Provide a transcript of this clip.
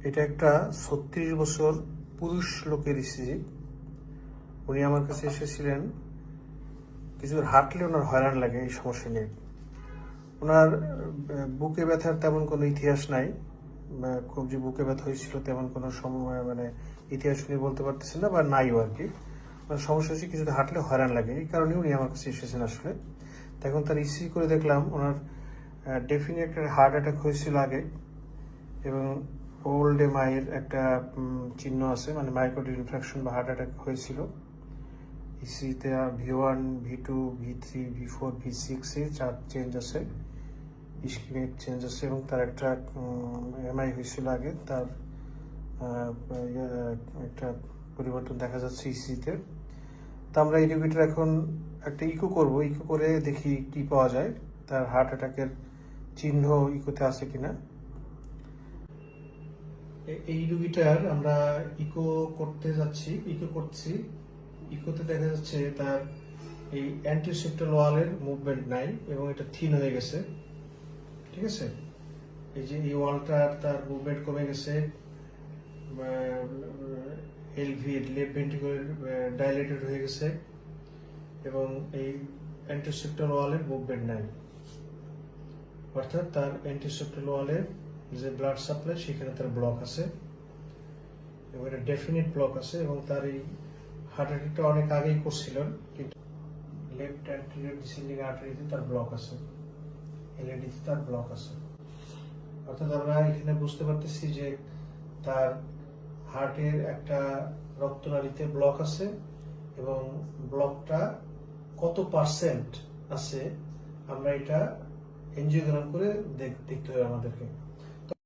এটা একটা ৩৬ বছর পুরুষ লোকের ইসিজি। উনি আমার কাছে এসেছিলেন, কিছু হাঁটলে ওনার হয়রান লাগে এই সমস্যা নিয়ে। ওনার বুকে ব্যথার তেমন কোনো ইতিহাস নাই, খুব যে বুকে ব্যথা হয়েছিল তেমন কোনো সময় ইতিহাস উনি বলতে পারতেছেন না, বা নাইও আর কি। ওনার সমস্যা হচ্ছে কিছুতে হাঁটলে হয়রান লাগে, এই কারণে উনি আমার কাছে এসেছেন আসলে। এখন তার ইসিজি করে দেখলাম ওনার ডেফিনেট একটা হার্ট অ্যাটাক হয়েছিল আগে, এবং ওল্ড এমআইয়ের একটা চিহ্ন আছে, মাইক্রোটিউব ইনফ্রাকশন বা হার্ট অ্যাটাক হয়েছিল। ইসিতে V1, V2, V3, V4, V6 এ 4 চেঞ্জ আছে, ইস্কিমিক চেঞ্জ আছে, এবং তার একটা এমআই হয়েছিল আগে, তার একটা পরিবর্তন দেখা যাচ্ছে ইসিতে। তো আমরা এই রোগীটার এখন একটা ইকো করব, ইকো করে দেখি কি পাওয়া যায়, তার হার্ট অ্যাটাকের চিহ্ন ইকোতে আছে কিনা। এই রোগীটার আমরা ইকো করতে যাচ্ছি, ইকো করছি। ইকোতে দেখা যাচ্ছে তার এই অ্যান্টিসেপ্টাল ওয়ালের মুভমেন্ট নাই, এবং এটা থিন হয়ে গেছে। ঠিক আছে, এই যে এই ওয়ালটার তার মুভমেন্ট কমে গেছে, এলভি লেফট ভেন্ট্রিকুলার ডাইলেটেড হয়ে গেছে, এবং এই অ্যান্টিসেপ্টাল ওয়ালের মুভমেন্ট নাই, অর্থাৎ তার অ্যান্টিসেপ্টাল ওয়ালের যে ব্লাড সাপ্লাই সেখানে তার ব্লক আছে, এবং এটা ডেফিনিট ব্লক আছে, এবং তার এই হার্ট অ্যাটাকটা অনেক আগেই করছিলেন, কিন্তু লেফট অ্যান্টেরিয়র ডিসেন্ডিং আর্টারিতে তার ব্লক আছে, এলএডিতে তার ব্লক আছে। অর্থাৎ আমরা এখানে বুঝতে পারতেছি যে তার হার্টের একটা রক্তনালীতে ব্লক আছে, এবং ব্লকটা কত পার্সেন্ট আছে আমরা এটা এনজিওগ্রাম করে দেখতে হবে আমাদেরকে।